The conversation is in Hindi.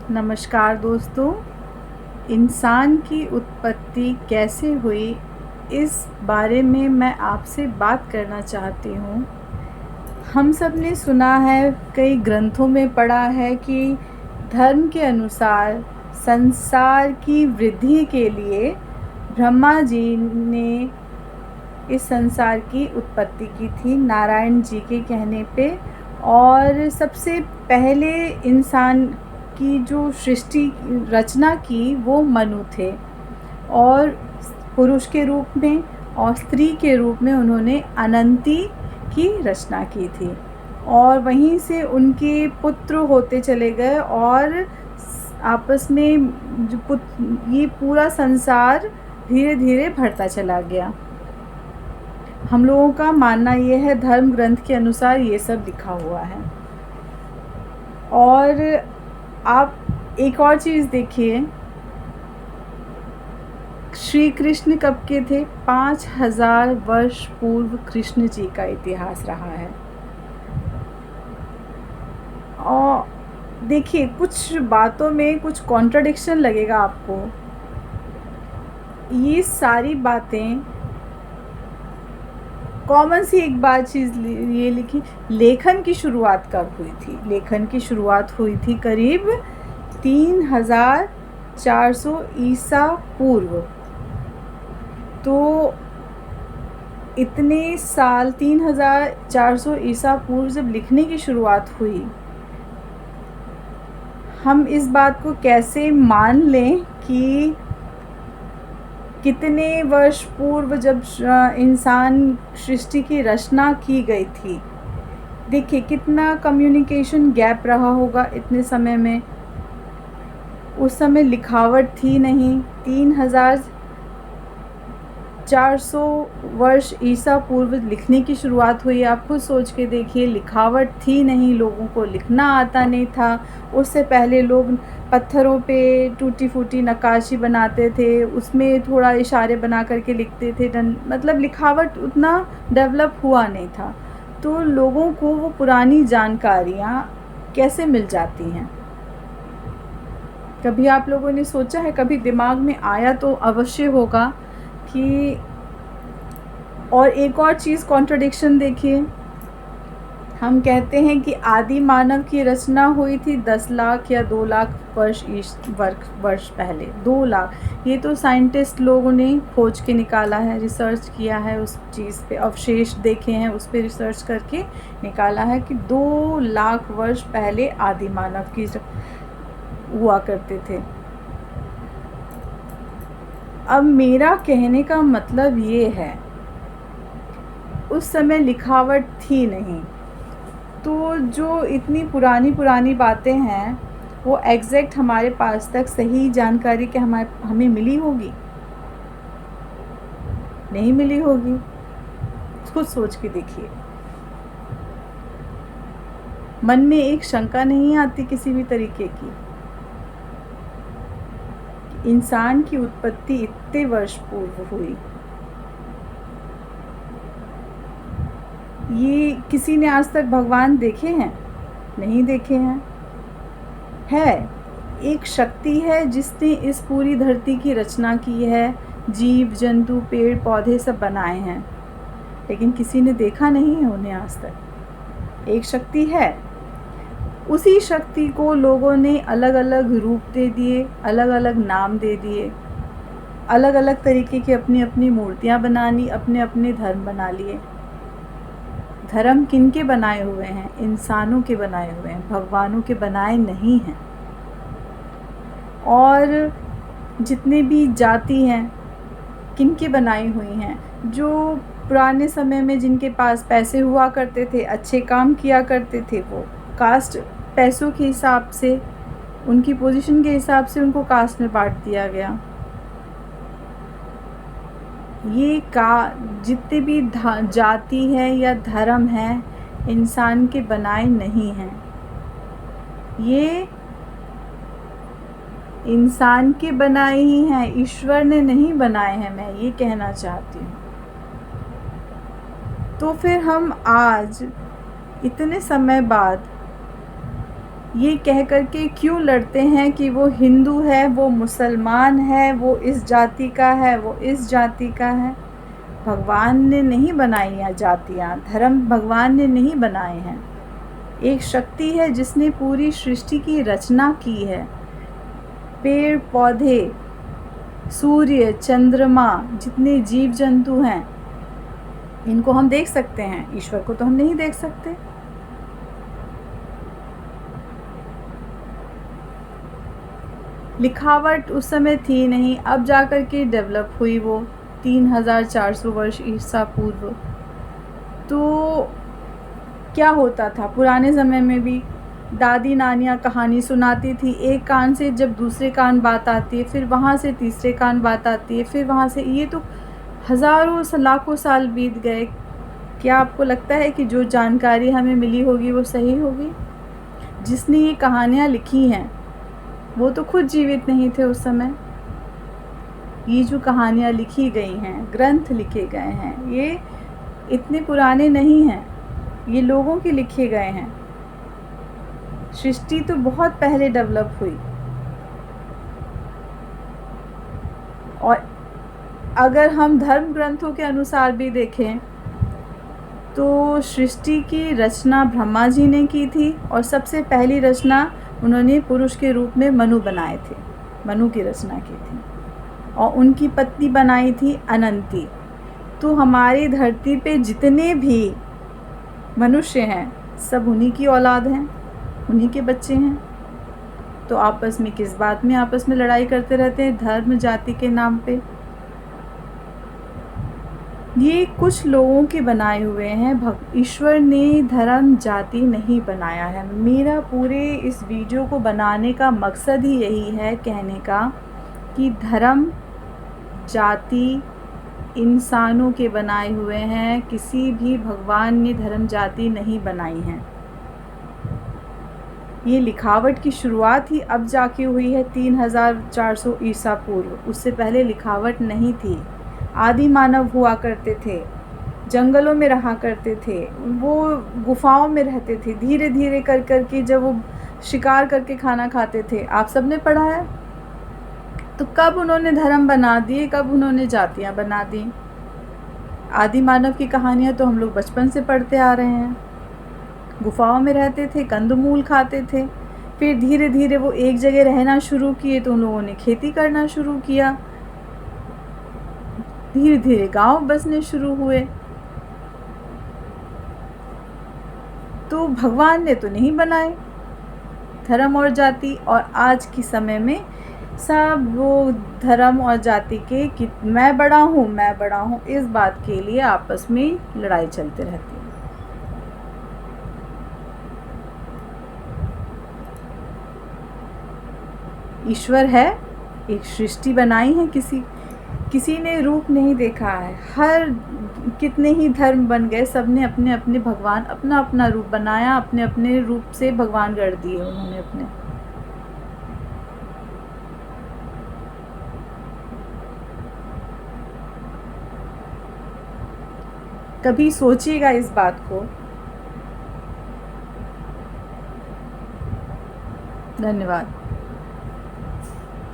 नमस्कार दोस्तों। इंसान की उत्पत्ति कैसे हुई, इस बारे में मैं आपसे बात करना चाहती हूँ। हम सब ने सुना है, कई ग्रंथों में पढ़ा है कि धर्म के अनुसार संसार की वृद्धि के लिए ब्रह्मा जी ने इस संसार की उत्पत्ति की थी नारायण जी के कहने पे। और सबसे पहले इंसान की जो सृष्टि रचना की वो मनु थे, और पुरुष के रूप में और स्त्री के रूप में उन्होंने अनंती की रचना की थी। और वहीं से उनके पुत्र होते चले गए और आपस में ये पूरा संसार धीरे धीरे बढ़ता चला गया। हम लोगों का मानना ये है, धर्म ग्रंथ के अनुसार ये सब लिखा हुआ है। और आप एक और चीज़ देखिए, श्री कृष्ण कब के थे? 5000 वर्ष पूर्व कृष्ण जी का इतिहास रहा है। और देखिए, कुछ बातों में कुछ कॉन्ट्रडिक्शन लगेगा आपको। ये सारी बातें कॉमन सी एक बात चीज़ ये लिखी, लेखन की शुरुआत कब हुई थी? लेखन की शुरुआत हुई थी करीब 3400 ईसा पूर्व। तो इतने साल 3400 ईसा पूर्व जब लिखने की शुरुआत हुई, हम इस बात को कैसे मान लें कि कितने वर्ष पूर्व जब इंसान सृष्टि की रचना की गई थी। देखिए कितना कम्युनिकेशन गैप रहा होगा इतने समय में। उस समय लिखावट थी नहीं। 3400 वर्ष ईसा पूर्व लिखने की शुरुआत हुई। आप खुद सोच के देखिए, लिखावट थी नहीं, लोगों को लिखना आता नहीं था। उससे पहले लोग पत्थरों पे टूटी फूटी नक्काशी बनाते थे, उसमें थोड़ा इशारे बना करके लिखते थे। मतलब लिखावट उतना डेवलप हुआ नहीं था। तो लोगों को वो पुरानी जानकारियाँ कैसे मिल जाती हैं? कभी आप लोगों ने सोचा है, कभी दिमाग में आया तो अवश्य होगा कि। और एक और चीज़ कॉन्ट्रडिक्शन देखिए, हम कहते हैं कि आदि मानव की रचना हुई थी 10 लाख या 2 लाख वर्ष पहले। 2 लाख, ये तो साइंटिस्ट लोगों ने खोज के निकाला है, रिसर्च किया है उस चीज़ पे, अवशेष देखे हैं, उस पे रिसर्च करके निकाला है कि 2 लाख वर्ष पहले आदि मानव की हुआ करते थे। अब मेरा कहने का मतलब ये है, उस समय लिखावट थी नहीं, तो जो इतनी पुरानी बातें हैं वो एग्जैक्ट हमारे पास तक सही जानकारी के हमें मिली होगी? नहीं मिली होगी। खुद सोच के देखिए, मन में एक शंका नहीं आती किसी भी तरीके की? इंसान की उत्पत्ति इतने वर्ष पूर्व हुई, ये किसी ने आज तक भगवान देखे हैं? नहीं देखे हैं। है एक शक्ति है जिसने इस पूरी धरती की रचना की है, जीव जंतु पेड़ पौधे सब बनाए हैं, लेकिन किसी ने देखा नहीं है उन्हें आज तक। एक शक्ति है, उसी शक्ति को लोगों ने अलग अलग रूप दे दिए, अलग अलग नाम दे दिए, अलग अलग तरीके की अपनी अपनी मूर्तियाँ बना ली, अपने अपने धर्म बना लिए। धर्म किनके बनाए हुए हैं? इंसानों के बनाए हुए हैं, भगवानों के बनाए नहीं हैं। और जितने भी जाति हैं, किनके बनाई हुई हैं? जो पुराने समय में जिनके पास पैसे हुआ करते थे, अच्छे काम किया करते थे, वो कास्ट पैसों के हिसाब से, उनकी पोजीशन के हिसाब से उनको कास्ट में बांट दिया गया। ये जितने भी जाति है या धर्म है, इंसान के बनाए नहीं हैं। ये इंसान के बनाए ही हैं, ईश्वर ने नहीं बनाए हैं, मैं ये कहना चाहती हूँ। तो फिर हम आज इतने समय बाद ये कह कर के क्यों लड़ते हैं कि वो हिंदू है, वो मुसलमान है, वो इस जाति का है, वो इस जाति का है। भगवान ने नहीं बनाई हैं जातियाँ, धर्म भगवान ने नहीं बनाए हैं। एक शक्ति है जिसने पूरी सृष्टि की रचना की है। पेड़ पौधे, सूर्य, चंद्रमा, जितने जीव जंतु हैं, इनको हम देख सकते हैं, ईश्वर को तो हम नहीं देख सकते। लिखावट उस समय थी नहीं, अब जाकर के डेवलप हुई वो 3400 वर्ष ईसा पूर्व। तो क्या होता था पुराने समय में भी, दादी नानियाँ कहानी सुनाती थी, एक कान से जब दूसरे कान बात आती है, फिर वहाँ से तीसरे कान बात आती है, फिर वहाँ से, ये तो हज़ारों लाखों साल बीत गए। क्या आपको लगता है कि जो जानकारी हमें मिली होगी वो सही होगी? जिसने ये कहानियाँ लिखी हैं वो तो खुद जीवित नहीं थे उस समय। ये जो कहानियाँ लिखी गई हैं, ग्रंथ लिखे गए हैं, ये इतने पुराने नहीं हैं, ये लोगों के लिखे गए हैं। सृष्टि तो बहुत पहले डेवलप हुई। और अगर हम धर्म ग्रंथों के अनुसार भी देखें तो सृष्टि की रचना ब्रह्मा जी ने की थी, और सबसे पहली रचना उन्होंने पुरुष के रूप में मनु बनाए थे, मनु की रचना की थी, और उनकी पत्नी बनाई थी अनंती। तो हमारी धरती पे जितने भी मनुष्य हैं सब उन्हीं की औलाद हैं, उन्हीं के बच्चे हैं। तो आपस में किस बात में आपस में लड़ाई करते रहते हैं धर्म जाति के नाम पे? ये कुछ लोगों के बनाए हुए हैं, ईश्वर ने धर्म जाति नहीं बनाया है। मेरा पूरे इस वीडियो को बनाने का मकसद ही यही है, कहने का कि धर्म जाति इंसानों के बनाए हुए हैं, किसी भी भगवान ने धर्म जाति नहीं बनाई हैं। ये लिखावट की शुरुआत ही अब जाके हुई है 3400 ईसा पूर्व, उससे पहले लिखावट नहीं थी। आदि मानव हुआ करते थे, जंगलों में रहा करते थे, वो गुफाओं में रहते थे, धीरे धीरे कर कर के जब वो शिकार करके खाना खाते थे, आप सबने पढ़ा है। तो कब उन्होंने धर्म बना दिए, कब उन्होंने जातियाँ बना दी? आदि मानव की कहानियाँ तो हम लोग बचपन से पढ़ते आ रहे हैं। गुफाओं में रहते थे, कंदमूल खाते थे, फिर धीरे धीरे वो एक जगह रहना शुरू किए तो उन लोगों ने खेती करना शुरू किया, धीरे धीरे गांव बसने शुरू हुए। तो भगवान ने तो नहीं बनाए धर्म और जाति, और आज के समय में सब वो धर्म और जाति के कि मैं बड़ा हूँ, इस बात के लिए आपस में लड़ाई चलते रहती है। ईश्वर है, एक सृष्टि बनाई है, किसी ने रूप नहीं देखा है। हर कितने ही धर्म बन गए, सबने अपने अपने भगवान, अपना अपना रूप बनाया, अपने अपने रूप से भगवान गढ़ दिए उन्होंने अपने। कभी सोचिएगा इस बात को। धन्यवाद।